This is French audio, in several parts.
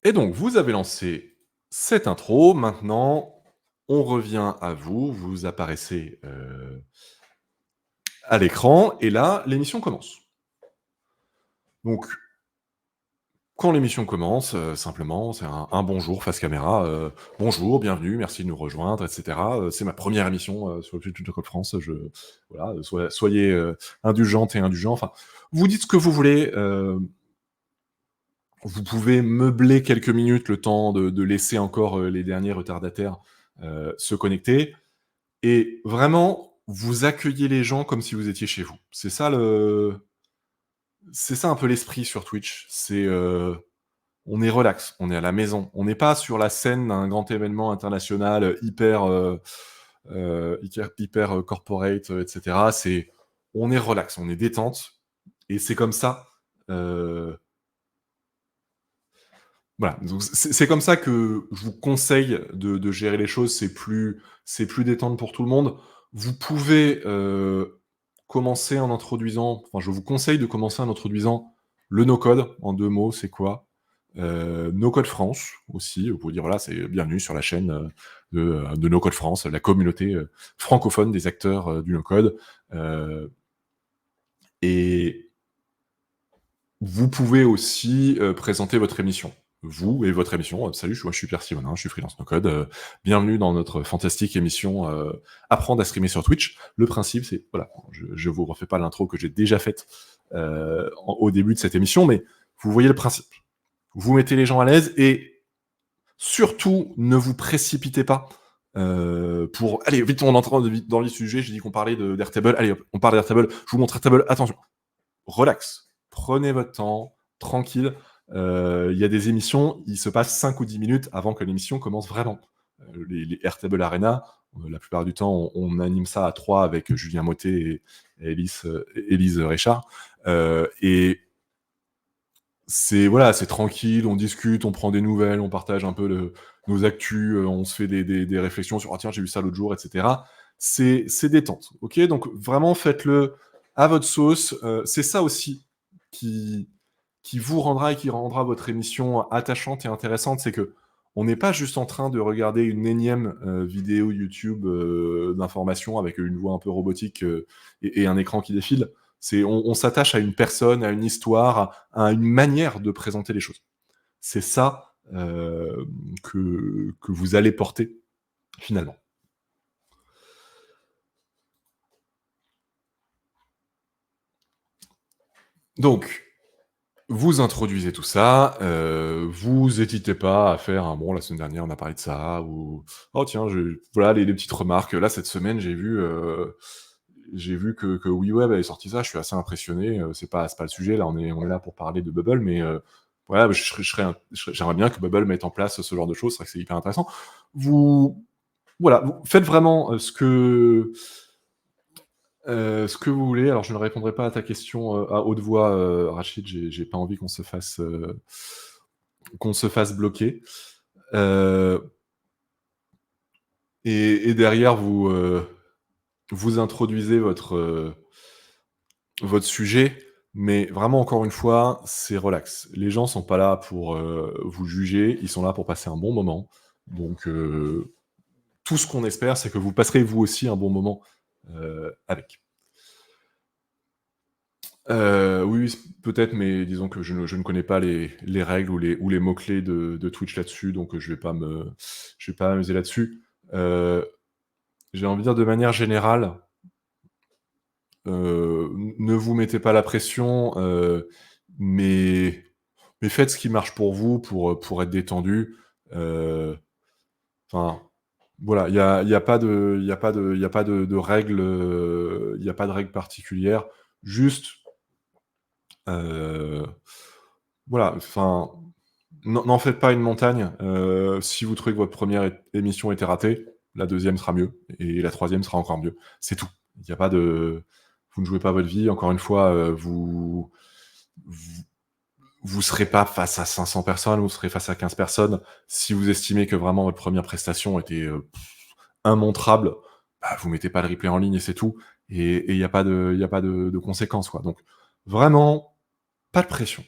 Et donc, vous avez lancé cette intro. Maintenant, on revient à vous. Vous apparaissez à l'écran. Et là, l'émission commence. Donc, quand l'émission commence, simplement, c'est un bonjour face caméra. Bonjour, bienvenue, merci de nous rejoindre, etc. C'est ma première émission sur le YouTube de Code France. Voilà, soyez indulgentes et indulgents. Enfin, vous dites ce que vous voulez. Vous pouvez meubler quelques minutes le temps de laisser encore les derniers retardataires se connecter. Et vraiment, vous accueillez les gens comme si vous étiez chez vous. C'est ça un peu l'esprit sur Twitch. On est relax, on est à la maison. On n'est pas sur la scène d'un grand événement international hyper corporate, etc. On est relax, on est détente. Et c'est comme ça. euh, Voilà, donc c'est comme ça que je vous conseille de gérer les choses. C'est plus détente pour tout le monde. Vous pouvez commencer en introduisant. Enfin, je vous conseille de commencer en introduisant le no-code en 2 mots. C'est quoi? No Code France aussi. Vous pouvez dire voilà, c'est bienvenue sur la chaîne de No Code France, la communauté francophone des acteurs du no-code. Et vous pouvez aussi présenter votre émission. Vous et votre émission. Salut, moi je suis Pierre Simonin, je suis freelance no code. Bienvenue dans notre fantastique émission Apprendre à streamer sur Twitch. Le principe, c'est voilà, je vous refais pas l'intro que j'ai déjà faite au début de cette émission, mais vous voyez le principe. Vous mettez les gens à l'aise et surtout ne vous précipitez pas. Pour allez vite, on entre dans le sujet. J'ai dit qu'on parlait d'Airtable. Allez, hop, on parle d'Airtable. Je vous montre Airtable. Attention, relax, prenez votre temps, tranquille. Il y a des émissions, il se passe 5 ou 10 minutes avant que l'émission commence vraiment. Les Airtable Arena, la plupart du temps, on anime ça à 3 avec Julien Mottet et Élise Richard. Et c'est tranquille, on discute, on prend des nouvelles, on partage un peu nos actus, on se fait des réflexions sur « Ah tiens, j'ai vu ça l'autre jour », etc. C'est détente, ok? Donc vraiment, faites-le à votre sauce. C'est ça aussi qui vous rendra et qui rendra votre émission attachante et intéressante, c'est que on n'est pas juste en train de regarder une énième vidéo YouTube d'information avec une voix un peu robotique et un écran qui défile. On s'attache à une personne, à une histoire, à une manière de présenter les choses. C'est ça que vous allez porter finalement. Donc, vous introduisez tout ça, vous n'hésitez pas à faire un bon, la semaine dernière, on a parlé de ça, ou oh tiens, voilà les petites remarques. Là, cette semaine, j'ai vu que WeWeb avait sorti ça, je suis assez impressionné. C'est pas le sujet, là, on est là pour parler de Bubble, mais voilà, j'aimerais bien que Bubble mette en place ce genre de choses, c'est vrai que c'est hyper intéressant. Voilà, vous faites vraiment ce que vous voulez. Alors, je ne répondrai pas à ta question à haute voix, Rachid. J'ai pas envie qu'on se fasse bloquer. Et derrière, vous introduisez votre sujet, mais vraiment, encore une fois, c'est relax. Les gens sont pas là pour vous juger, ils sont là pour passer un bon moment. Donc, tout ce qu'on espère, c'est que vous passerez vous aussi un bon moment avec. Oui, peut-être, mais disons que je ne connais pas les règles ou les mots-clés de Twitch là-dessus, donc je vais pas m'amuser là-dessus. J'ai envie de dire de manière générale, ne vous mettez pas la pression, mais faites ce qui marche pour vous, pour être détendu. Enfin, voilà, il y a pas de règles, il y a pas de règles particulières. Juste, heu voilà, enfin, n'en faites pas une montagne. Si vous trouvez que votre première émission était ratée, la deuxième sera mieux et la troisième sera encore mieux. C'est tout. Il y a pas de Vous ne jouez pas votre vie. Encore une fois, vous vous serez pas face à 500 personnes, vous serez face à 15 personnes. Si vous estimez que vraiment votre première prestation était, immontrable, bah, vous mettez pas le replay en ligne et c'est tout et il y a pas de conséquences, quoi. Donc vraiment, pas de pression.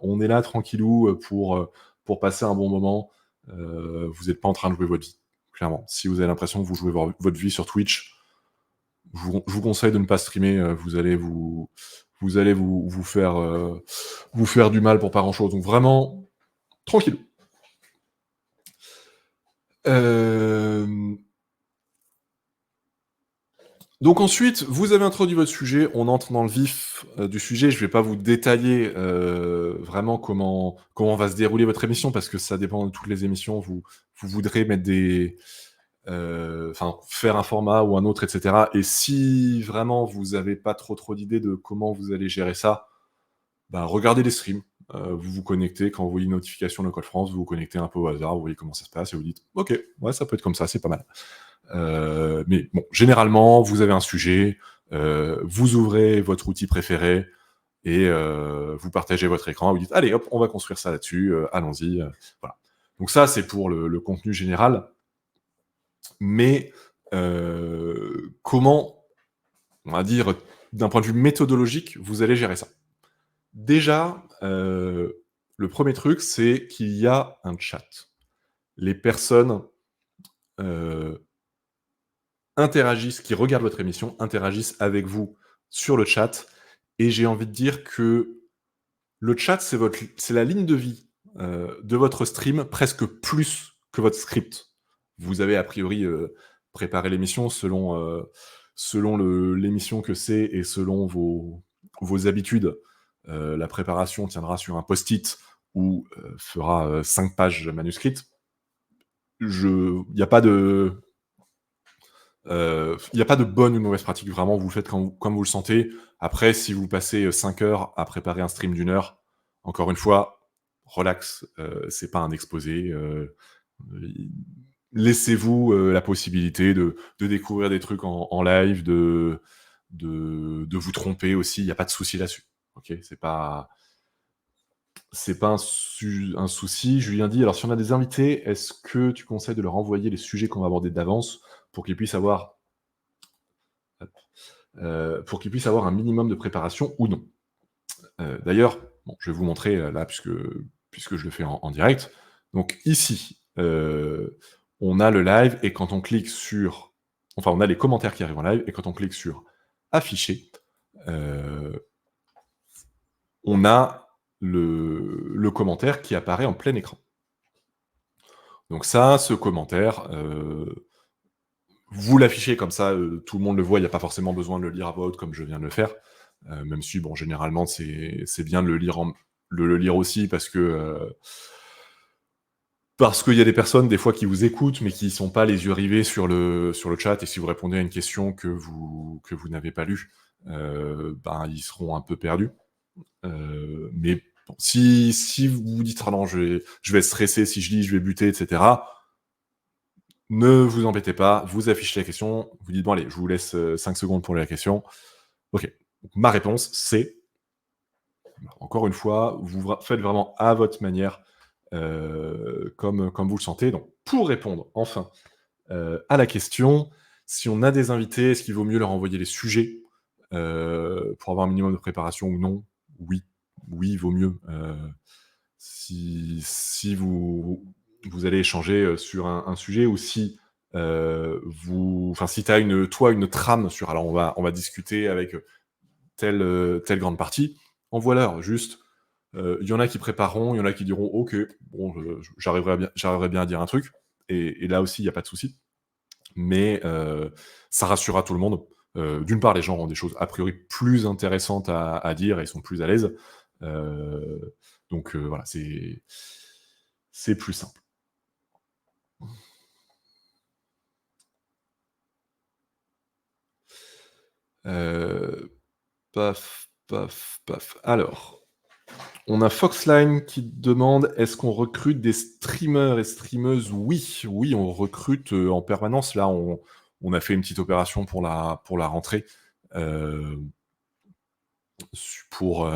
On est là tranquillou, pour passer un bon moment. Vous n'êtes pas en train de jouer votre vie, clairement. Si vous avez l'impression que vous jouez votre vie sur Twitch, je vous conseille de ne pas streamer. Vous allez vous faire du mal pour pas grand-chose. Donc vraiment, tranquille. Donc ensuite, vous avez introduit votre sujet, on entre dans le vif du sujet. Je ne vais pas vous détailler vraiment comment va se dérouler votre émission, parce que ça dépend de toutes les émissions. Vous voudrez mettre faire un format ou un autre, etc. Et si vraiment vous n'avez pas trop d'idées de comment vous allez gérer ça, regardez les streams. Vous vous connectez, quand vous voyez une notification Local France, vous vous connectez un peu au hasard, vous voyez comment ça se passe, et vous dites « Ok, ouais, ça peut être comme ça, c'est pas mal ». Mais bon, généralement, vous avez un sujet, vous ouvrez votre outil préféré, et vous partagez votre écran, vous dites « Allez, hop, on va construire ça là-dessus, allons-y ». Voilà. Donc ça, c'est pour le contenu général. Mais comment, on va dire, d'un point de vue méthodologique, vous allez gérer ça? Déjà, le premier truc, c'est qu'il y a un chat. Les personnes interagissent, qui regardent votre émission, interagissent avec vous sur le chat, et j'ai envie de dire que le chat, c'est la ligne de vie de votre stream, presque plus que votre script. Vous avez a priori préparé l'émission selon l'émission que c'est, et selon vos habitudes. La préparation tiendra sur un post-it ou fera 5 pages manuscrites. Il n'y a pas de bonne ou de mauvaise pratique, vraiment, vous le faites comme vous le sentez. Après, si vous passez 5 heures à préparer un stream d'1 heure, encore une fois, relax, c'est pas un exposé. Laissez-vous la possibilité de découvrir des trucs en live, de vous tromper aussi, il n'y a pas de souci là-dessus. Ok, c'est pas un souci. Julien dit, alors si on a des invités, est-ce que tu conseilles de leur envoyer les sujets qu'on va aborder d'avance pour qu'ils puissent avoir un minimum de préparation ou non? D'ailleurs, bon, je vais vous montrer là, puisque je le fais en direct. Donc ici, on a le live, et quand on clique sur... Enfin, on a les commentaires qui arrivent en live, et quand on clique sur « Afficher », on a le commentaire qui apparaît en plein écran. Donc ça, ce commentaire, vous l'affichez comme ça, tout le monde le voit, il n'y a pas forcément besoin de le lire à voix haute comme je viens de le faire, même si, bon, généralement, c'est bien de le lire aussi, parce qu'il y a des personnes, des fois, qui vous écoutent, mais qui ne sont pas les yeux rivés sur le chat, et si vous répondez à une question que vous n'avez pas lue, ils seront un peu perdus. Mais bon, si vous vous dites « Ah non, je vais être stressé, si je lis, je vais buter, etc. », ne vous embêtez pas, vous affichez la question, vous dites « Bon, allez, je vous laisse 5 secondes pour lire la question. » Ok. Ma réponse, c'est, encore une fois, vous faites vraiment à votre manière, comme vous le sentez. Donc, pour répondre, enfin, à la question, si on a des invités, est-ce qu'il vaut mieux leur envoyer les sujets pour avoir un minimum de préparation ou non? Oui, il vaut mieux. Si vous allez échanger sur un sujet, ou si si tu as une trame sur, alors on va discuter avec telle grande partie, envoie-leur juste. Il y en a qui prépareront, il y en a qui diront « Ok, bon, j'arriverai bien à dire un truc », et là aussi, il n'y a pas de souci. Mais ça rassurera tout le monde. D'une part, les gens ont des choses a priori plus intéressantes à dire et sont plus à l'aise. Donc voilà, c'est plus simple. Paf. Alors, on a Foxline qui demande « Est-ce qu'on recrute des streamers et streameuses ?» Oui, on recrute en permanence. Là, on a fait une petite opération pour la rentrée, pour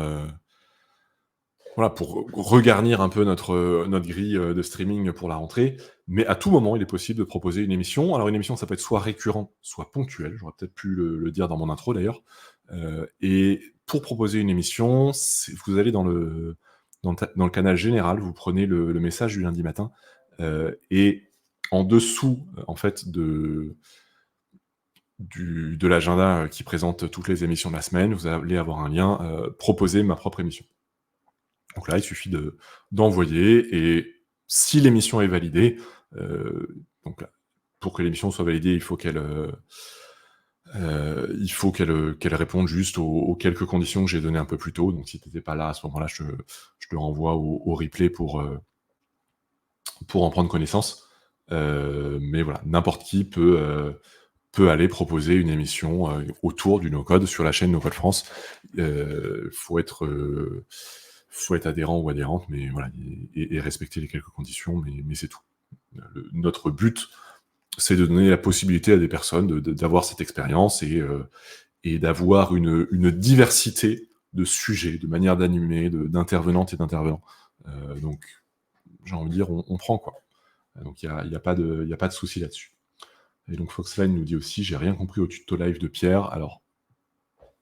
regarnir un peu notre grille de streaming pour la rentrée. Mais à tout moment, il est possible de proposer une émission. Alors une émission, ça peut être soit récurrent, soit ponctuel. J'aurais peut-être pu le dire dans mon intro d'ailleurs. Et pour proposer une émission, vous allez dans dans le canal général, vous prenez le message du lundi matin, et en dessous, en fait, de l'agenda qui présente toutes les émissions de la semaine, vous allez avoir un lien proposer ma propre émission. Donc là, il suffit d'envoyer et si l'émission est validée, donc là, pour que l'émission soit validée, il faut qu'elle réponde juste aux quelques conditions que j'ai données un peu plus tôt. Donc si tu n'étais pas là à ce moment-là, je te renvoie au replay pour en prendre connaissance. Mais voilà, n'importe qui peut aller proposer une émission autour du no-code sur la chaîne No Code France. Faut être adhérent ou adhérente, mais voilà, et respecter les quelques conditions, mais c'est tout. Notre but, c'est de donner la possibilité à des personnes d'avoir cette expérience et d'avoir une diversité de sujets, de manières d'animer, d'intervenantes et d'intervenants. Donc, j'ai envie de dire, on prend quoi. Donc, il n'y a pas de souci là-dessus. Et donc Foxline nous dit aussi, j'ai rien compris au tuto live de Pierre. Alors,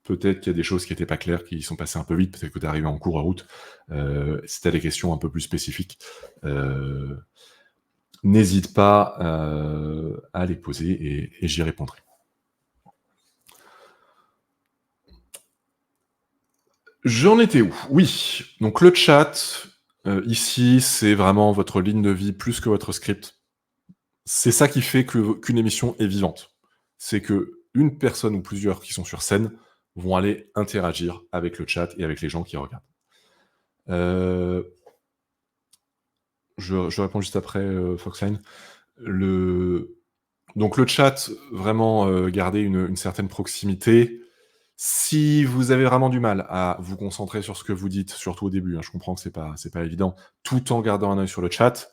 peut-être qu'il y a des choses qui n'étaient pas claires, qui sont passées un peu vite, peut-être que tu es arrivé en cours de route. Si tu as des questions un peu plus spécifiques, n'hésite pas à les poser et j'y répondrai. J'en étais où? Oui, donc le chat, ici, c'est vraiment votre ligne de vie plus que votre script. C'est ça qui fait qu'une émission est vivante. C'est qu'une personne ou plusieurs qui sont sur scène vont aller interagir avec le chat et avec les gens qui regardent. Je réponds juste après, Foxline. Donc le chat, vraiment, garder une certaine proximité. Si vous avez vraiment du mal à vous concentrer sur ce que vous dites, surtout au début, hein, je comprends que c'est pas évident, tout en gardant un œil sur le chat,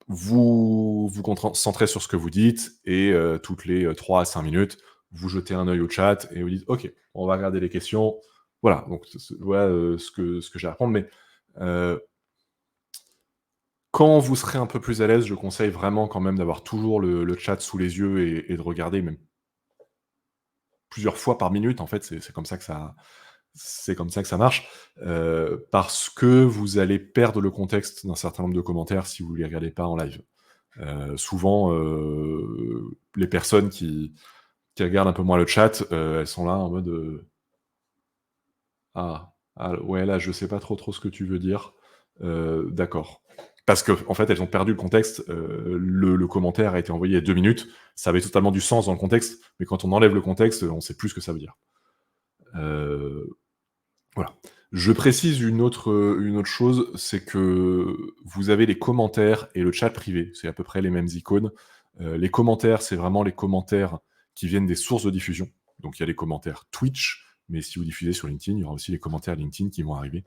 vous vous concentrez sur ce que vous dites et toutes les 3 à 5 minutes, vous jetez un œil au chat et vous dites: «OK, on va regarder les questions». Voilà, donc voilà, ce que j'ai à répondre, mais quand vous serez un peu plus à l'aise, je conseille vraiment quand même d'avoir toujours le chat sous les yeux et de regarder même plusieurs fois par minute, en fait, c'est comme ça que ça marche, parce que vous allez perdre le contexte d'un certain nombre de commentaires si vous les regardez pas en live. Souvent, les personnes qui regardent un peu moins le chat, elles sont là en mode, «Ah, ouais, là, je sais pas trop ce que tu veux dire. D'accord». Parce qu'en fait, elles ont perdu le contexte, le commentaire a été envoyé il y a 2 minutes, ça avait totalement du sens dans le contexte, mais quand on enlève le contexte, on sait plus ce que ça veut dire. Voilà. Je précise une autre chose, c'est que vous avez les commentaires et le chat privé, c'est à peu près les mêmes icônes. Les commentaires, c'est vraiment les commentaires qui viennent des sources de diffusion. Donc il y a les commentaires Twitch, mais si vous diffusez sur LinkedIn, il y aura aussi les commentaires LinkedIn qui vont arriver.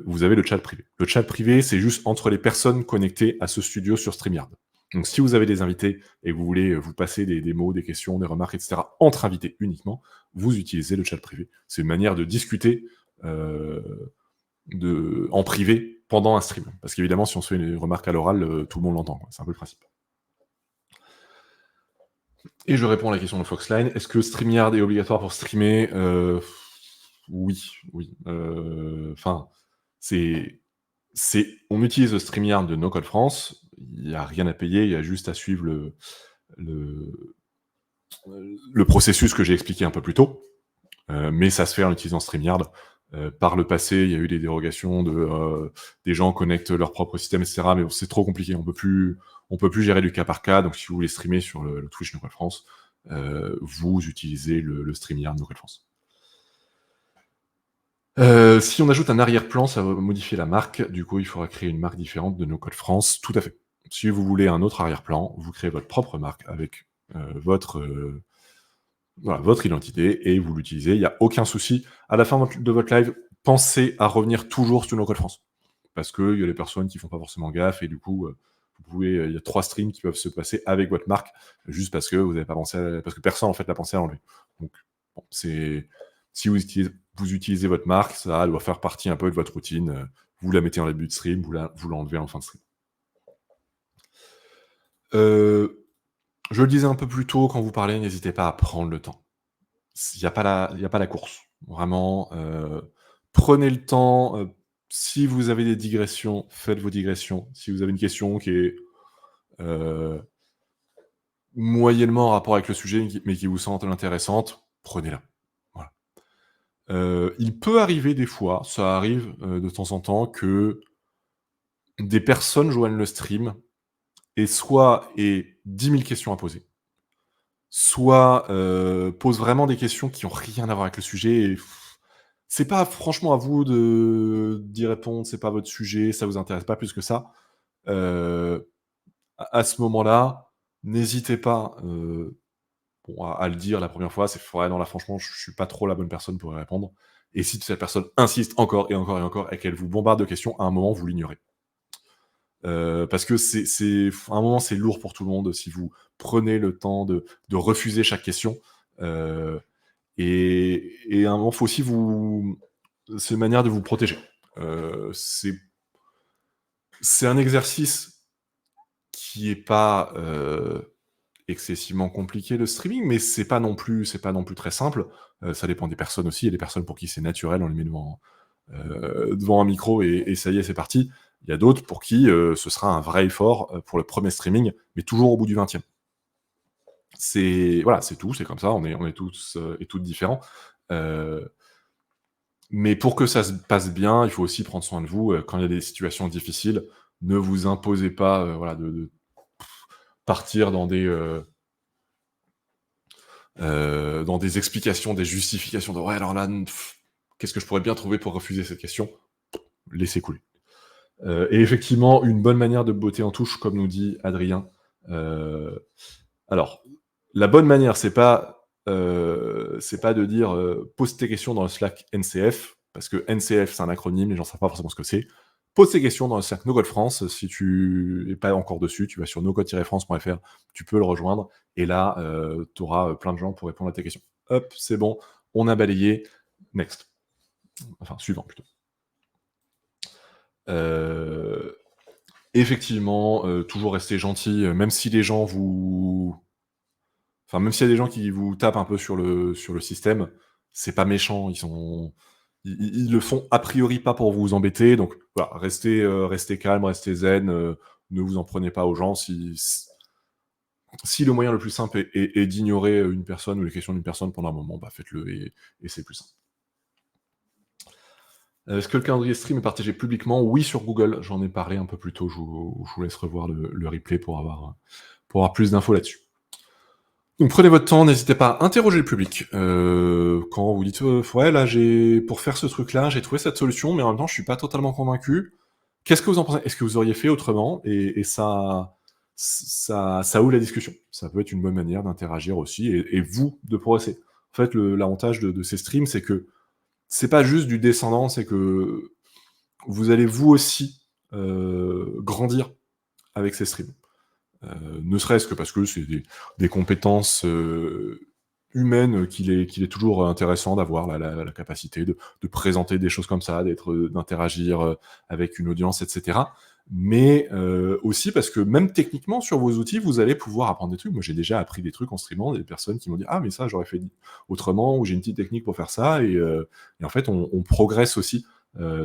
Vous avez le chat privé. Le chat privé, c'est juste entre les personnes connectées à ce studio sur StreamYard. Donc si vous avez des invités et que vous voulez vous passer des mots, des questions, des remarques, etc., entre invités uniquement, vous utilisez le chat privé. C'est une manière de discuter en privé pendant un stream. Parce qu'évidemment, si on se fait une remarque à l'oral, tout le monde l'entend. C'est un peu le principe. Et je réponds à la question de Foxline. Est-ce que StreamYard est obligatoire pour streamer? Oui. Enfin, on utilise le StreamYard de No Code France. Il n'y a rien à payer, il y a juste à suivre le processus que j'ai expliqué un peu plus tôt. Mais ça se fait en utilisant StreamYard. Par le passé, il y a eu des dérogations des gens connectent leur propre système, etc. Mais bon, c'est trop compliqué. On peut plus gérer du cas par cas. Donc, si vous voulez streamer sur le Twitch No Code France, vous utilisez le StreamYard No Code France. Si on ajoute un arrière-plan, ça va modifier la marque. Du coup, il faudra créer une marque différente de No Code France. Tout à fait. Si vous voulez un autre arrière-plan, vous créez votre propre marque avec votre identité et vous l'utilisez. Il n'y a aucun souci. À la fin de votre live, pensez à revenir toujours sur No Code France. Parce qu'il y a des personnes qui font pas forcément gaffe et du coup, il y a 3 streams qui peuvent se passer avec votre marque juste parce que vous n'avez pas pensé parce que personne en fait n'a pensé à l'enlever. Donc, bon, si vous utilisez votre marque, ça doit faire partie un peu de votre routine. Vous la mettez en début de stream, vous l'enlevez en fin de stream. Je le disais un peu plus tôt quand vous parlez, n'hésitez pas à prendre le temps. Il n'y a pas la course. Vraiment, prenez le temps, si vous avez des digressions, faites vos digressions. Si vous avez une question qui est, heu, moyennement en rapport avec le sujet, mais qui vous semble intéressante, prenez-la. Voilà. Il peut arriver des fois, ça arrive, de temps en temps, que des personnes joignent le stream et soit aient 10 000 questions à poser, soit, posent vraiment des questions qui ont rien à voir avec le sujet et c'est pas franchement à vous d'y répondre, c'est pas votre sujet, ça vous intéresse pas plus que ça. Heu, à ce moment-là, n'hésitez pas, bon, à le dire la première fois, c'est: «Ouais, non, là, franchement, je suis pas trop la bonne personne pour y répondre» et si cette personne insiste encore et encore et encore et qu'elle vous bombarde de questions, à un moment, vous l'ignorez. Parce que à un moment, c'est lourd pour tout le monde si vous prenez le temps de refuser chaque question, heu et à un moment, faut aussi vous c'est une manière de vous protéger. C'est un exercice qui est pas, excessivement compliqué, le streaming, mais c'est pas non plus très simple. Ça dépend des personnes aussi. Il y a des personnes pour qui c'est naturel, on les met devant un micro et ça y est, c'est parti. Il y a d'autres pour qui, ce sera un vrai effort, pour le premier streaming, mais toujours au bout du 20e. C'est voilà, c'est tout, c'est comme ça, on est tous, et toutes différents. Heu, mais pour que ça se passe bien, il faut aussi prendre soin de vous, quand il y a des situations difficiles, ne vous imposez pas, voilà, de partir dans des explications, des justifications de: «Ouais, alors là, qu'est-ce que je pourrais bien trouver pour refuser cette question?» Laissez couler. Et effectivement, une bonne manière de botter en touche, comme nous dit Adrien. Heu, alors, la bonne manière, c'est pas de dire, «Pose tes questions dans le Slack NCF», parce que NCF, c'est un acronyme, les gens savent pas forcément ce que c'est. Pose tes questions dans le Slack NoCode France. Si tu es pas encore dessus, tu vas sur nocode-france.fr, tu peux le rejoindre et là, tu auras, plein de gens pour répondre à tes questions. Hop, c'est bon, on a balayé, next. Enfin, suivant plutôt. Heu Effectivement, toujours rester gentil, même si les gens vous enfin, même s'il y a des gens qui vous tapent un peu sur le système, c'est pas méchant, ils le font a priori pas pour vous embêter, donc voilà, restez calme, restez zen, ne vous en prenez pas aux gens. Si le moyen le plus simple est d'ignorer, une personne ou les questions d'une personne pendant un moment, bah, faites-le et c'est plus simple. Est-ce que le calendrier stream est partagé publiquement? Oui, sur Google, j'en ai parlé un peu plus tôt, je vous laisse revoir le replay pour avoir plus d'infos là-dessus. Donc prenez votre temps, n'hésitez pas à interroger le public. Quand vous dites: «Ouais, là, j'ai pour faire ce truc-là, j'ai trouvé cette solution, mais en même temps, je suis pas totalement convaincu. Qu'est-ce que vous en pensez? Est-ce que vous auriez fait autrement?» et ça ouvre la discussion. Ça peut être une bonne manière d'interagir aussi et vous de progresser. En fait, l'avantage de ces streams, c'est que c'est pas juste du descendant, c'est que vous allez vous aussi, grandir avec ces streams. Ne serait-ce que parce que c'est des compétences, humaines qu'il est toujours intéressant d'avoir la capacité de présenter des choses comme ça, d'interagir, avec une audience et cetera. Mais, aussi parce que même techniquement sur vos outils, vous allez pouvoir apprendre des trucs. Moi, j'ai déjà appris des trucs en streamant, des personnes qui m'ont dit: «Ah mais ça j'aurais fait autrement» ou «J'ai une petite technique pour faire ça» et en fait on progresse aussi.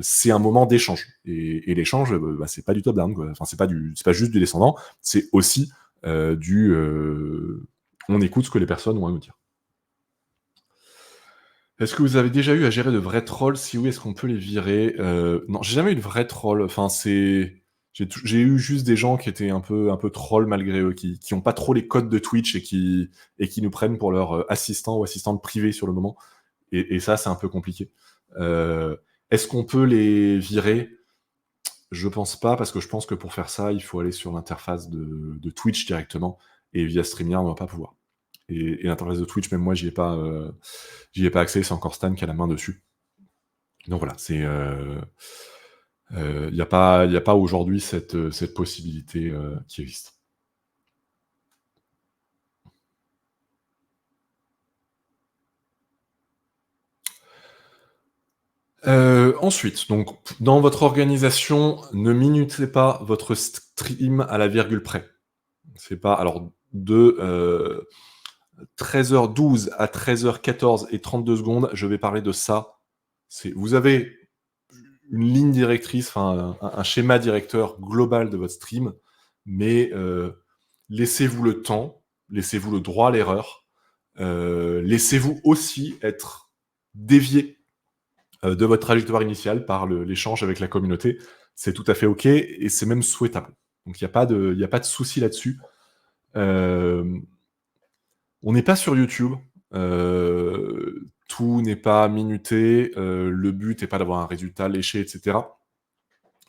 C'est un moment d'échange et l'échange, bah, c'est pas du top down quoi. Enfin c'est pas juste du descendant, c'est aussi, on écoute ce que les personnes ont à nous dire. Est-ce que vous avez déjà eu à gérer de vrais trolls? Si oui, est-ce qu'on peut les virer? Non, j'ai jamais eu de vrais trolls. Enfin, j'ai eu juste des gens qui étaient un peu trolls malgré eux, qui ont pas trop les codes de Twitch et qui nous prennent pour leur, assistant ou assistante privée sur le moment et ça, c'est un peu compliqué. Est-ce qu'on peut les virer? Je pense pas, parce que je pense que pour faire ça, il faut aller sur l'interface de Twitch directement et via StreamYard, on va pas pouvoir. Et l'interface de Twitch, même moi, j'y ai pas accès, c'est encore Stan qui a la main dessus. Donc voilà, il y a pas aujourd'hui cette possibilité, qui existe. Ensuite, donc dans votre organisation, ne minutez pas votre stream à la virgule près. C'est pas alors 2. 13h12 à 13h14 et 32 secondes, je vais parler de ça. Vous avez une ligne directrice, enfin un schéma directeur global de votre stream, mais laissez-vous le temps, laissez-vous le droit à l'erreur, laissez-vous aussi être dévié de votre trajectoire initiale par l'échange avec la communauté. C'est tout à fait OK et c'est même souhaitable. Donc il n'y a pas de souci là-dessus. On n'est pas sur YouTube. Tout n'est pas minuté. Le but n'est pas d'avoir un résultat léché, etc.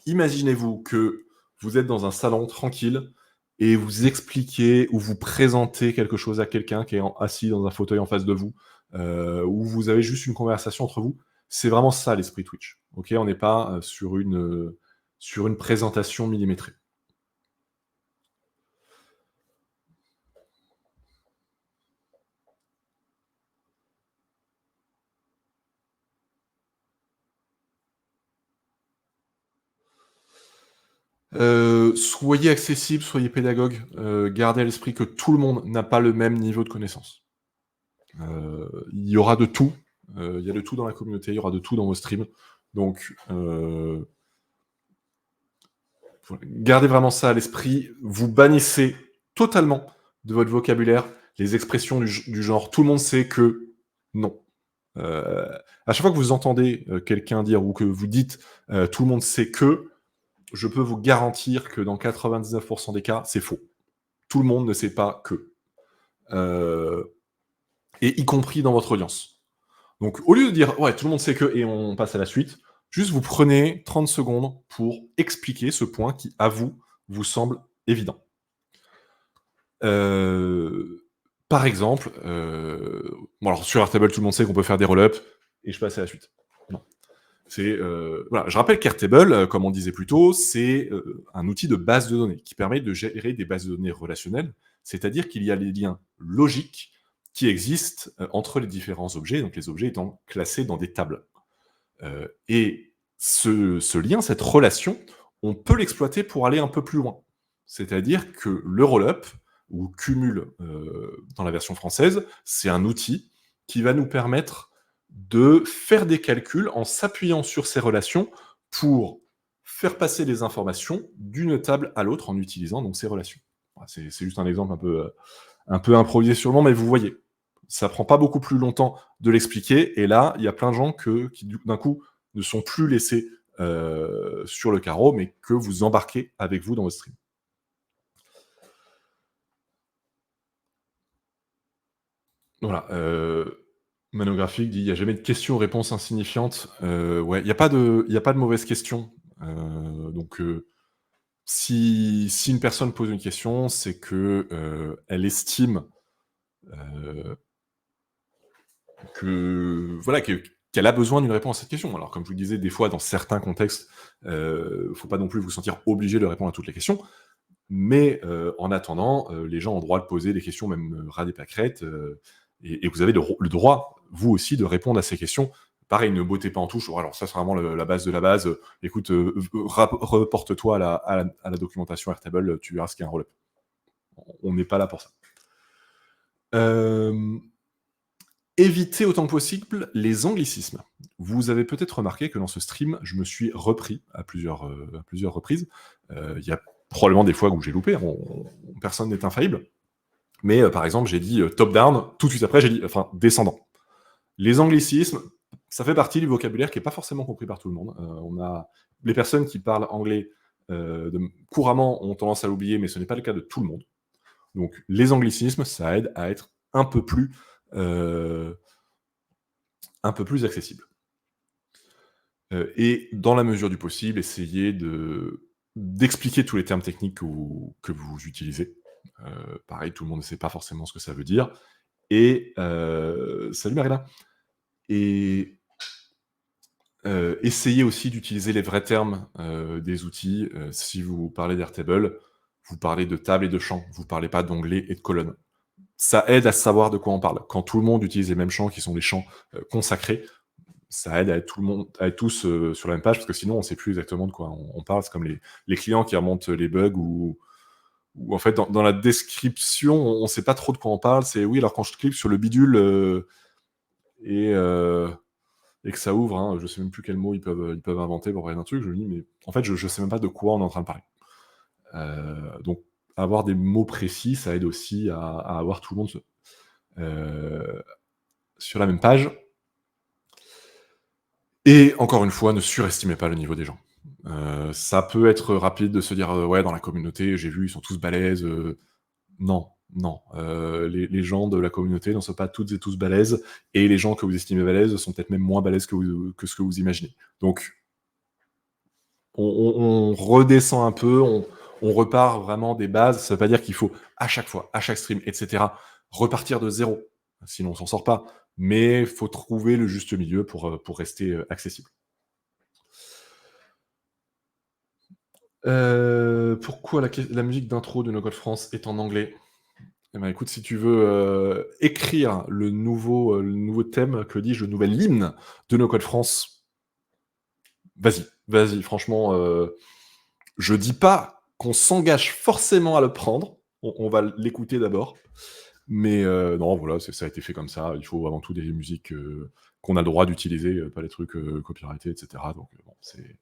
Imaginez-vous que vous êtes dans un salon tranquille et vous expliquez ou vous présentez quelque chose à quelqu'un qui est assis dans un fauteuil en face de vous, ou vous avez juste une conversation entre vous. C'est vraiment ça l'esprit Twitch. Ok, on n'est pas sur une présentation millimétrée. Soyez accessible, soyez pédagogue, gardez à l'esprit que tout le monde n'a pas le même niveau de connaissance. Il y aura de tout, il y a de tout dans la communauté, il y aura de tout dans vos streams. Donc, gardez vraiment ça à l'esprit. Vous bannissez totalement de votre vocabulaire les expressions du genre tout le monde sait que non. À chaque fois que vous entendez quelqu'un dire ou que vous dites tout le monde sait que, je peux vous garantir que dans 99% des cas, c'est faux. Tout le monde ne sait pas que. Et y compris dans votre audience. Donc, au lieu de dire ouais, tout le monde sait que et on passe à la suite, juste vous prenez 30 secondes pour expliquer ce point qui, à vous semble évident. Par exemple, bon alors sur Airtable, tout le monde sait qu'on peut faire des roll-ups, et je passe à la suite. Non. Voilà, je rappelle qu'Airtable, comme on disait plus tôt, c'est un outil de base de données qui permet de gérer des bases de données relationnelles, c'est-à-dire qu'il y a les liens logiques qui existent entre les différents objets, donc les objets étant classés dans des tables. Et ce lien, cette relation, on peut l'exploiter pour aller un peu plus loin. C'est-à-dire que le roll-up, ou cumul dans la version française, c'est un outil qui va nous permettre de faire des calculs en s'appuyant sur ces relations pour faire passer les informations d'une table à l'autre en utilisant donc ces relations. C'est juste un exemple un peu improvisé sur le moment, mais vous voyez, ça prend pas beaucoup plus longtemps de l'expliquer, et là, il y a plein de gens qui d'un coup, ne sont plus laissés sur le carreau, mais que vous embarquez avec vous dans votre stream. Voilà, Manographique dit: «Il y a jamais de questions-réponses insignifiantes». Ouais, il y a pas de mauvaises questions. Donc, si une personne pose une question, c'est que, elle estime, heu, voilà, qu'elle a besoin d'une réponse à cette question. Alors comme je vous le disais, des fois dans certains contextes, faut pas non plus vous sentir obligé de répondre à toutes les questions. Mais, en attendant, les gens ont le droit de poser des questions même, ras des pâquerettes, et vous avez le droit, vous aussi, de répondre à ces questions. Pareil, ne bottez pas en touche. Alors ça, c'est vraiment la base de la base. Écoute, reporte-toi à la documentation Airtable, tu verras ce qu'est un roll-up. On n'est pas là pour ça. Évitez autant que possible les anglicismes. Vous avez peut-être remarqué que dans ce stream, je me suis repris à plusieurs reprises. Il y a probablement des fois où j'ai loupé, personne n'est infaillible. Mais par exemple, j'ai dit top-down, tout de suite après, j'ai dit descendant. Les anglicismes, ça fait partie du vocabulaire qui n'est pas forcément compris par tout le monde. Les personnes qui parlent anglais couramment ont tendance à l'oublier, mais ce n'est pas le cas de tout le monde. Donc les anglicismes, ça aide à être un peu plus accessible. Et dans la mesure du possible, essayez d'expliquer tous les termes techniques que vous utilisez. Pareil, tout le monde ne sait pas forcément ce que ça veut dire. Et salut Marina. Et essayez aussi d'utiliser les vrais termes des outils. Si vous parlez d'Airtable, vous parlez de table et de champ. Vous ne parlez pas d'onglet et de colonne. Ça aide à savoir de quoi on parle. Quand tout le monde utilise les mêmes champs qui sont des champs consacrés, ça aide à être tous sur la même page, parce que sinon on ne sait plus exactement de quoi on parle. C'est comme les clients qui remontent les bugs ou où en fait, dans la description, on sait pas trop de quoi on parle. C'est: «Oui, alors quand je clique sur le bidule, et heu et que ça ouvre», hein, je sais même plus quels mots ils peuvent inventer pour parler d'un truc. Je me dis: «Mais en fait, je sais même pas de quoi on est en train de parler». Donc avoir des mots précis, ça aide aussi à avoir tout le monde heu, sur la même page. Et encore une fois, ne surestimez pas le niveau des gens. Ça peut être rapide de se dire: «Ouais, dans la communauté, j'ai vu, ils sont tous balèzes», non, non, les gens de la communauté ne sont pas toutes et tous balèzes, et les gens que vous estimez balèzes sont peut-être même moins balèzes que ce que vous imaginez. Donc on redescend un peu, on repart vraiment des bases. Ça veut pas dire qu'il faut à chaque fois, à chaque stream et cetera, repartir de zéro, sinon on s'en sort pas. Mais faut trouver le juste milieu pour rester, accessible. Pourquoi la musique d'intro de No Code France est en anglais? Eh ben, écoute, si tu veux, écrire le nouveau thème, que dis-je? Le nouvel hymne de No Code France, vas-y, vas-y, franchement, je dis pas qu'on s'engage forcément à le prendre, on va l'écouter d'abord, mais non, voilà, ça a été fait comme ça. Il faut avant tout des musiques, qu'on a le droit d'utiliser, pas les trucs, copyrightés et cetera. Donc bon, c'est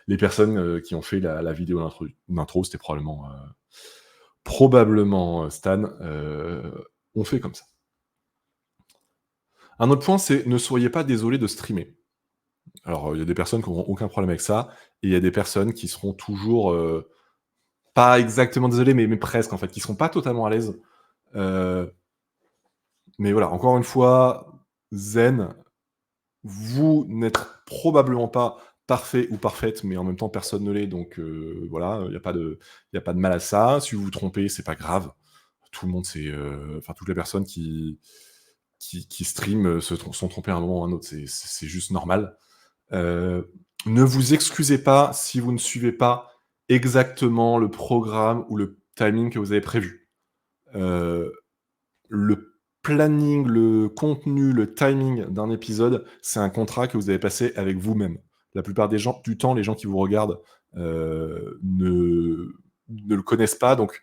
les personnes, qui ont fait la vidéo d'intro, c'était probablement, Stan, ont fait comme ça. Un autre point, c'est ne soyez pas désolés de streamer. Alors, il y a des personnes qui auront aucun problème avec ça, et il y a des personnes qui seront toujours, pas exactement désolées, mais presque en fait, qui seront pas totalement à l'aise. Heu, mais voilà, encore une fois, zen, vous n'êtes probablement pas parfait ou parfaite, mais en même temps personne ne l'est, donc voilà, il y a pas de mal à ça. Si vous vous trompez, c'est pas grave. Tout le monde sait, enfin toutes les personnes qui streament, sont trompées à un moment ou à un autre, c'est juste normal. Heu, ne vous excusez pas si vous ne suivez pas exactement le programme ou le timing que vous avez prévu. Heu, le planning, le contenu, le timing d'un épisode, c'est un contrat que vous avez passé avec vous-même. La plupart du temps, les gens qui vous regardent, ne le connaissent pas, donc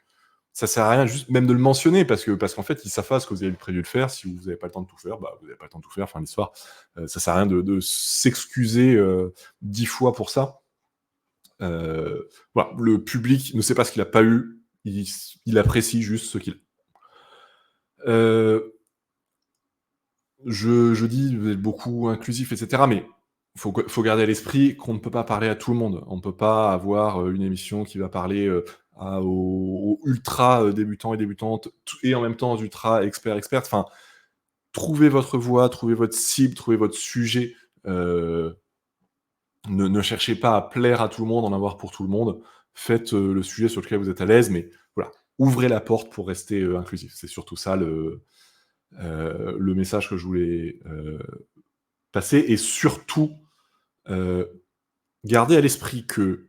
ça sert à rien juste même de le mentionner, parce qu'en fait, ils savent pas ce que vous avez prévu de faire. Si vous avez pas le temps de tout faire, bah, vous avez pas le temps de tout faire, fin de l'histoire. Ça sert à rien de s'excuser, 10 fois pour ça. Voilà, le public ne sait pas ce qu'il a pas eu, il apprécie juste ce qu'il a. Je dis, vous êtes beaucoup inclusif et cetera, mais faut garder à l'esprit qu'on ne peut pas parler à tout le monde. On ne peut pas avoir, une émission qui va parler, aux ultra, débutants et débutantes, et en même temps aux ultra experts, expertes. Enfin, trouvez votre voix, trouvez votre cible, trouvez votre sujet. Heu, ne cherchez pas à plaire à tout le monde, en avoir pour tout le monde. Faites, le sujet sur lequel vous êtes à l'aise, mais voilà, ouvrez la porte pour rester, inclusif. C'est surtout ça le message que je voulais, passer. Et surtout, gardez à l'esprit que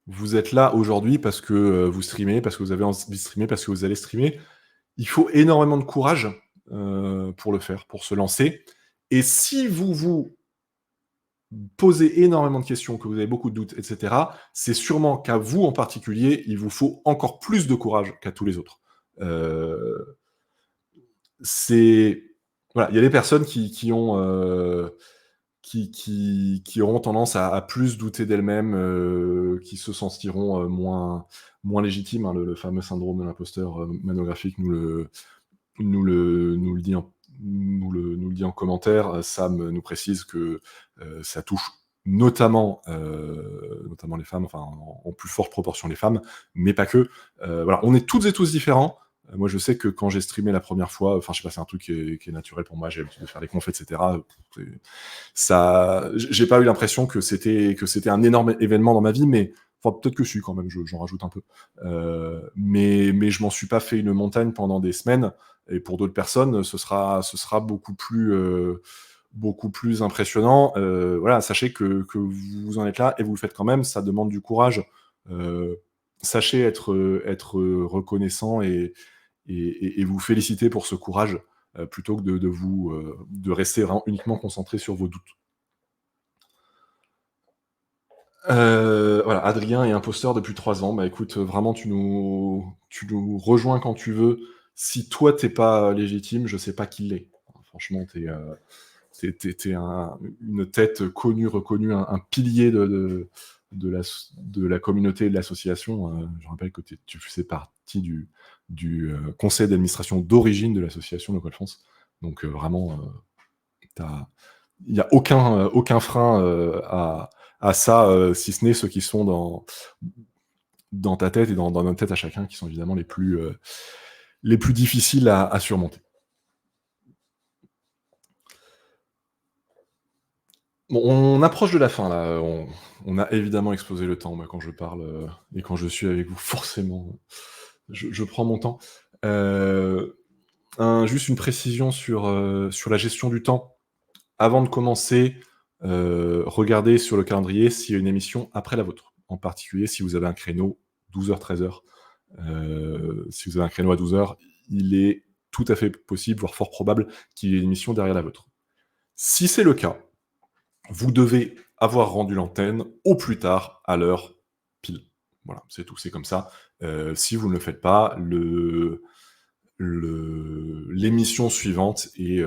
vous êtes là aujourd'hui parce que, vous streamez, parce que vous avez envie de streamer, parce que vous allez streamer. Il faut énormément de courage, pour le faire, pour se lancer. Et si vous posez énormément de questions, que vous avez beaucoup de doutes et cetera, c'est sûrement qu'à vous en particulier, il vous faut encore plus de courage qu'à tous les autres. Heu, c'est voilà, il y a des personnes qui ont, qui auront tendance à plus douter d'elles-mêmes, qui se sentiront, moins légitimes, hein. Le fameux syndrome de l'imposteur, manographique nous le dit en commentaire. Sam nous précise que, ça touche notamment les femmes, enfin en plus forte proportion les femmes, mais pas que. Voilà, on est toutes et tous différents. Moi je sais que quand j'ai streamé la première fois, enfin je sais pas, c'est un truc qui est naturel pour moi, j'ai l'habitude de faire les confs et cetera. C'est ça, j'ai pas eu l'impression que c'était un énorme événement dans ma vie, mais enfin peut-être que si quand même, j'en rajoute un peu. Mais je m'en suis pas fait une montagne pendant des semaines, et pour d'autres personnes, ce sera beaucoup plus impressionnant. Voilà, sachez que vous en êtes là et vous le faites quand même, ça demande du courage. Heu, sachez être reconnaissant et vous féliciter pour ce courage, plutôt que de rester vraiment uniquement concentré sur vos doutes. Voilà, Adrien est imposteur depuis 3 ans. Bah, écoute, vraiment tu nous rejoins quand tu veux. Si toi t'es pas légitime, je sais pas qui l'est. Franchement, t'es une tête connue, reconnue, un pilier de la communauté et de l'association. Je rappelle que tu faisais partie du conseil d'administration d'origine de l'association Local France. Donc vraiment, il n'y a aucun frein à ça, si ce n'est ceux qui sont dans ta tête et dans notre tête à chacun, qui sont évidemment les plus difficiles à surmonter. Bon, on approche de la fin là. On a évidemment explosé le temps. Moi, quand je parle et quand je suis avec vous, forcément, je prends mon temps. Euh, juste une précision sur la gestion du temps. Avant de commencer, regardez sur le calendrier s'il y a une émission après la vôtre. En particulier, si vous avez un créneau 12h, 13h. Si vous avez un créneau à 12h, il est tout à fait possible, voire fort probable, qu'il y ait une émission derrière la vôtre. Si c'est le cas, vous devez avoir rendu l'antenne au plus tard à l'heure pile. Voilà, c'est tout, c'est comme ça. Si vous ne le faites pas, l'émission suivante est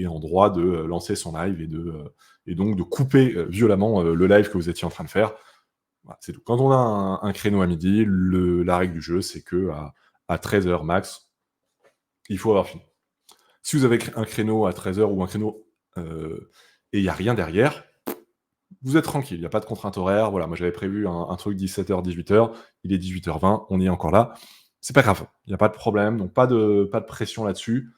en droit de lancer son live et donc de couper violemment le live que vous étiez en train de faire. Voilà, c'est tout. Quand on a un créneau à midi, la règle du jeu, c'est que à 13h max, il faut avoir fini. Si vous avez un créneau à 13h ou un créneau et il n'y a rien derrière, vous êtes tranquille, il n'y a pas de contrainte horaire. Voilà, moi j'avais prévu un truc 17h, 18h, il est 18h20, on y est encore là. C'est pas grave, il n'y a pas de problème, donc pas de pression là-dessus.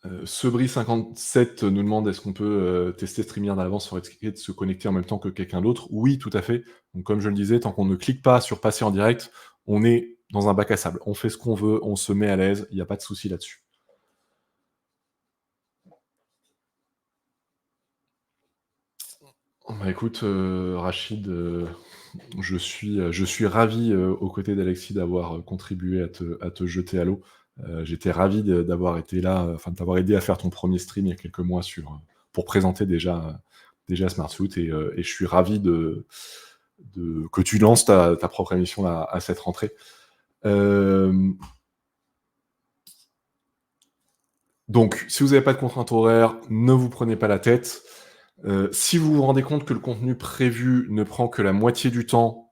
Sebri57 nous demande est-ce qu'on peut tester StreamYard à l'avance sans risquer de se connecter en même temps que quelqu'un d'autre. Oui, tout à fait. Donc, comme je le disais, tant qu'on ne clique pas sur passer en direct, on est dans un bac à sable. On fait ce qu'on veut, on se met à l'aise, il n'y a pas de souci là-dessus. Bah écoute, Rachid, je suis ravi aux côtés d'Alexis d'avoir contribué à te jeter à l'eau. J'étais ravi d'avoir été là, enfin de t'avoir aidé à faire ton premier stream il y a quelques mois pour présenter déjà SmartSuit et je suis ravi que tu lances ta propre émission à cette rentrée. Donc, si vous n'avez pas de contrainte horaire, ne vous prenez pas la tête. Si vous vous rendez compte que le contenu prévu ne prend que la moitié du temps,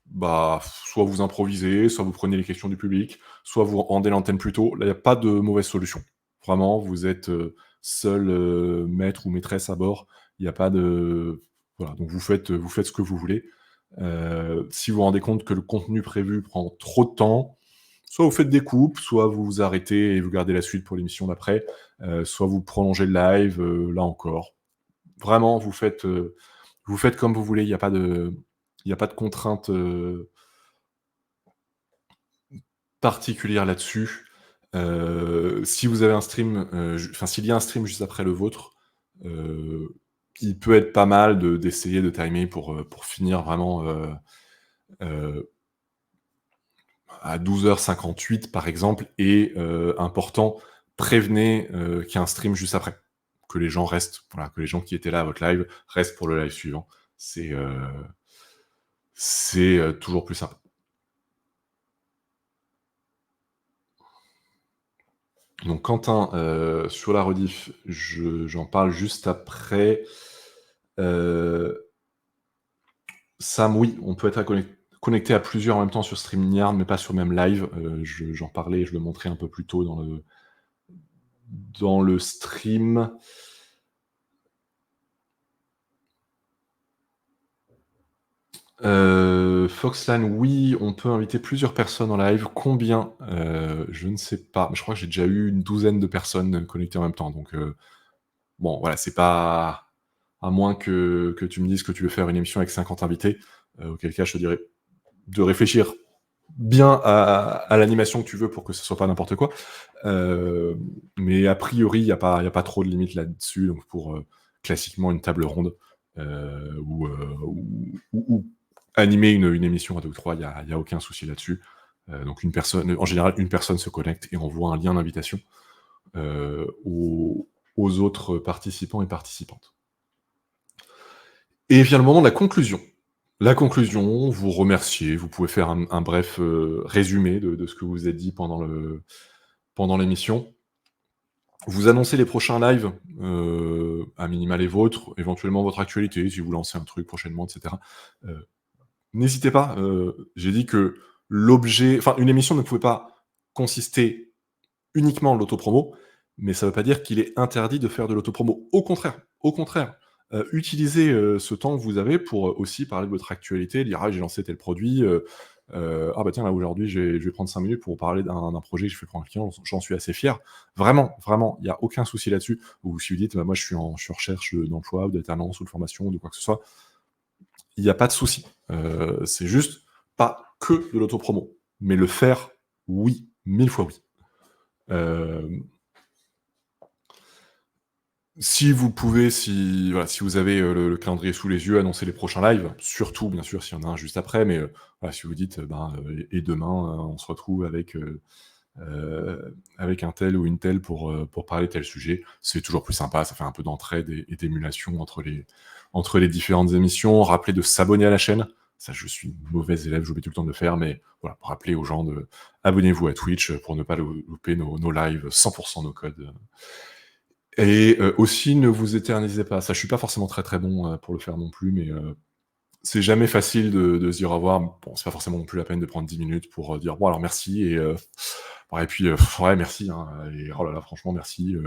bah, soit vous improvisez, soit vous prenez les questions du public, soit vous rendez l'antenne plus tôt. Là, il n'y a pas de mauvaise solution. Vraiment, vous êtes seul maître ou maîtresse à bord. Il n'y a pas de... Voilà, donc vous faites ce que vous voulez. Si vous vous rendez compte que le contenu prévu prend trop de temps, soit vous faites des coupes, soit vous vous arrêtez et vous gardez la suite pour l'émission d'après, soit vous prolongez le live, là encore. Vraiment, vous faites comme vous voulez, il n'y a pas de contrainte particulière là-dessus. Si vous avez un stream, s'il y a un stream juste après le vôtre, il peut être pas mal d'essayer de timer pour finir vraiment à 12h58 par exemple, et important, prévenez qu'il y a un stream juste après. Que les gens restent, voilà, que les gens qui étaient là à votre live restent pour le live suivant. C'est toujours plus simple. Donc Quentin, sur la rediff, j'en parle juste après. Sam, oui, on peut être connecté à plusieurs en même temps sur StreamYard, mais pas sur le même live. J'en parlais, je le montrais un peu plus tôt dans le stream. Foxlan, oui, on peut inviter plusieurs personnes en live. Combien je ne sais pas. Mais je crois que j'ai déjà eu une douzaine de personnes connectées en même temps. Donc, bon, voilà, c'est pas... À moins que tu me dises que tu veux faire une émission avec 50 invités, auquel cas je te dirais de réfléchir bien à l'animation que tu veux pour que ce soit pas n'importe quoi. Mais a priori, il n'y a pas trop de limites là-dessus. Donc, pour classiquement une table ronde ou animer une émission à 2 ou 3, il y a aucun souci là-dessus. Donc en général, une personne se connecte et envoie un lien d'invitation au aux autres participants et participantes. Et vient le moment de la conclusion. La conclusion, vous remerciez, vous pouvez faire un bref, résumé de ce que vous vous êtes dit pendant l'émission. Vous annoncez les prochains lives, à minima les vôtres, éventuellement votre actualité, si vous lancez un truc prochainement, et cetera. Heu, N'hésitez pas, j'ai dit que une émission ne pouvait pas consister uniquement en l'autopromo, mais ça ne veut pas dire qu'il est interdit de faire de l'autopromo. Au contraire, utilisez, ce temps que vous avez pour, aussi parler de votre actualité, dire: «Ah, j'ai lancé tel produit, ah bah tiens, là, aujourd'hui, je vais prendre 5 minutes pour parler d'un projet que je fais pour un client, j'en suis assez fier». Vraiment, vraiment, il y a aucun souci là-dessus. Ou si vous dites: «Bah, moi, je suis en recherche, d'emploi ou d'alternance ou de formation ou de quoi que ce soit», il y a pas de souci. C'est juste pas que de l'autopromo, mais le faire, oui, 1000 fois oui. Hem Si vous pouvez, si voilà, si vous avez, le calendrier sous les yeux, annoncer les prochains lives, surtout bien sûr s'il y en a un juste après, mais, voilà, si vous dites, ben, et demain, on se retrouve avec un tel ou une telle pour parler de tel sujet. C'est toujours plus sympa, ça fait un peu d'entraide et d'émulation entre les différentes émissions. Rappelez de s'abonner à la chaîne. Ça, je suis mauvais élève, j'oublie tout le temps de le faire, mais voilà, rappelez aux gens de abonnez-vous à Twitch, pour ne pas louper nos lives 100 no code. Et aussi ne vous éternisez pas. Ça, je suis pas forcément très, très bon, pour le faire non plus, mais c'est jamais facile de se dire au revoir. Bon, c'est pas forcément non plus la peine de prendre 10 minutes pour, dire: «Bon alors merci» et puis, «Ouais merci, hein, et oh là là franchement merci»,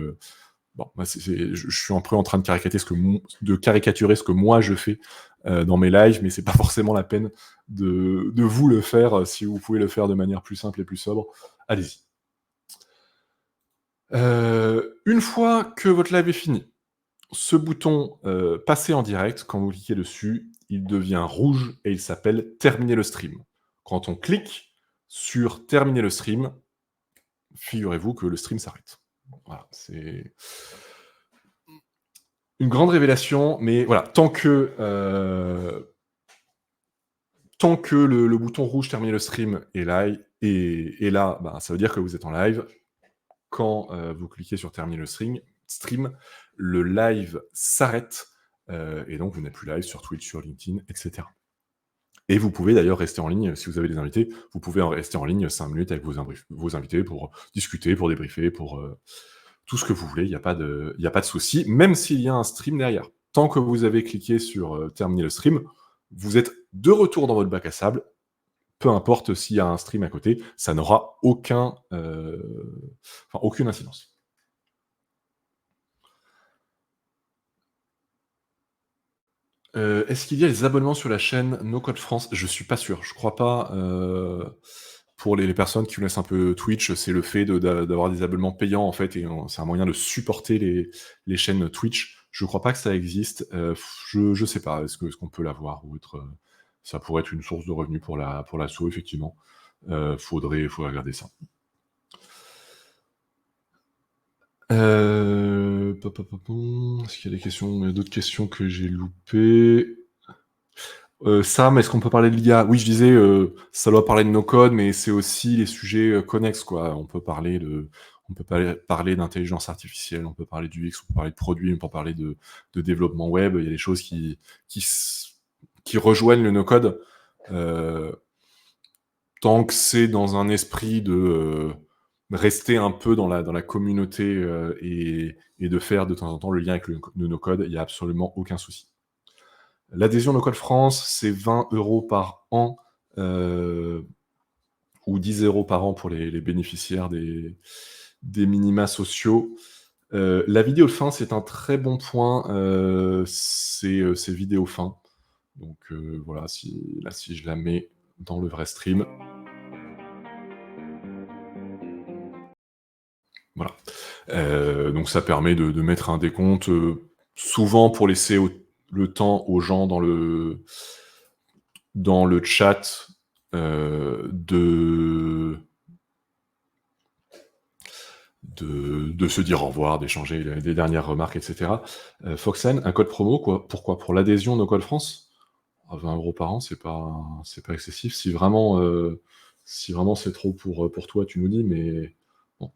bon, moi je suis un peu en train de caricaturer ce que moi je fais, dans mes lives, mais c'est pas forcément la peine de vous le faire, si vous pouvez le faire de manière plus simple et plus sobre, allez-y. Une fois que votre live est fini, ce bouton, «Passer en direct», quand vous cliquez dessus, il devient rouge et il s'appelle «Terminer le stream». Quand on clique sur «Terminer le stream», figurez-vous que le stream s'arrête. Voilà, c'est une grande révélation, mais voilà, tant que le bouton rouge «Terminer le stream» est là, bah, ça veut dire que vous êtes en live. Quand, vous cliquez sur «Terminer le stream», le live s'arrête, et donc vous n'êtes plus live sur Twitch, sur LinkedIn, et cetera. Et vous pouvez d'ailleurs rester en ligne, si vous avez des invités, vous pouvez en rester en ligne 5 minutes avec vos invités pour discuter, pour débriefer, pour, tout ce que vous voulez, il y a pas de souci, même s'il y a un stream derrière. Tant que vous avez cliqué sur, «Terminer le stream», vous êtes de retour dans votre bac à sable, peu importe s'il y a un stream à côté, ça n'aura aucune incidence. Est-ce qu'il y a les abonnements sur la chaîne No Code France? Je suis pas sûr, je crois pas, pour les personnes qui connaissent un peu Twitch, c'est le fait d'avoir des abonnements payants, en fait, et c'est un moyen de supporter les chaînes Twitch. Je crois pas que ça existe, je sais pas, est-ce qu'on peut l'avoir ou autre, ça pourrait être une source de revenus pour l'asso, effectivement. Faudrait regarder ça. Est-ce qu'il y a d'autres questions que j'ai loupées? Sam, est-ce qu'on peut parler de l'IA? Oui, je disais, ça doit parler de no code, mais c'est aussi les sujets, connexes, quoi. On peut parler d'intelligence artificielle, on peut parler d'UX, on peut parler de produits, on peut parler de développement web. Il y a des choses qui rejoignent le no code, heu, tant que c'est dans un esprit de, rester un peu dans la communauté, et de faire de temps en temps le lien avec le no code, il y a absolument aucun souci. L'adhésion No Code France, c'est 20 € par an, heu, ou 10 € par an pour les bénéficiaires des minima sociaux. La vidéo de fin, c'est un très bon point, c'est vidéo fin. Donc voilà, si je la mets dans le vrai stream, voilà. Donc ça permet de mettre un décompte, souvent pour laisser le temps aux gens dans le chat, de se dire au revoir, d'échanger des dernières remarques, et cetera. Foxen, un code promo, quoi? Pourquoi? Pour l'adhésion No Code France? À 20 € par an, c'est pas excessif. Si vraiment c'est trop pour toi, tu nous dis, mais bon,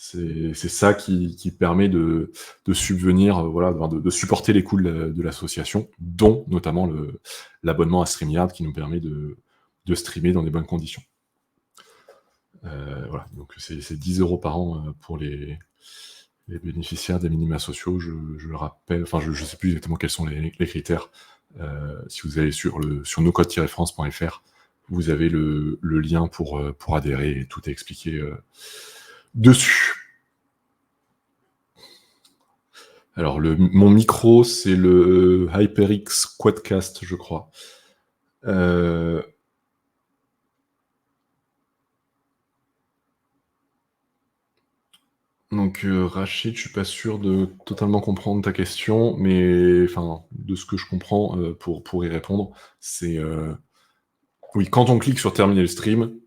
C'est ça qui permet de subvenir, voilà, enfin de supporter les coûts de l'association, dont notamment l'abonnement à StreamYard qui nous permet de streamer dans des bonnes conditions. Voilà, donc c'est 10 € par an pour les bénéficiaires des minima sociaux. Je le rappelle, enfin je sais plus exactement quels sont les critères. Si vous allez sur nocode-france.fr, vous avez le lien pour adhérer et tout est expliqué dessus. Alors mon micro, c'est le HyperX Quadcast, je crois. Donc Rachid, je suis pas sûr de totalement comprendre ta question, mais enfin de ce que je comprends pour y répondre, c'est oui, quand on clique sur terminer le stream,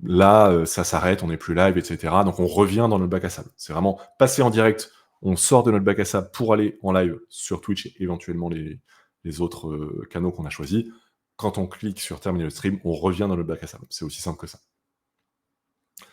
là ça s'arrête, on n'est plus live, etc. Donc on revient dans notre bac à sable. C'est vraiment passer en direct, on sort de notre bac à sable pour aller en live sur Twitch et éventuellement les autres canaux qu'on a choisis. Quand on clique sur terminer le stream, on revient dans notre bac à sable. C'est aussi simple que ça.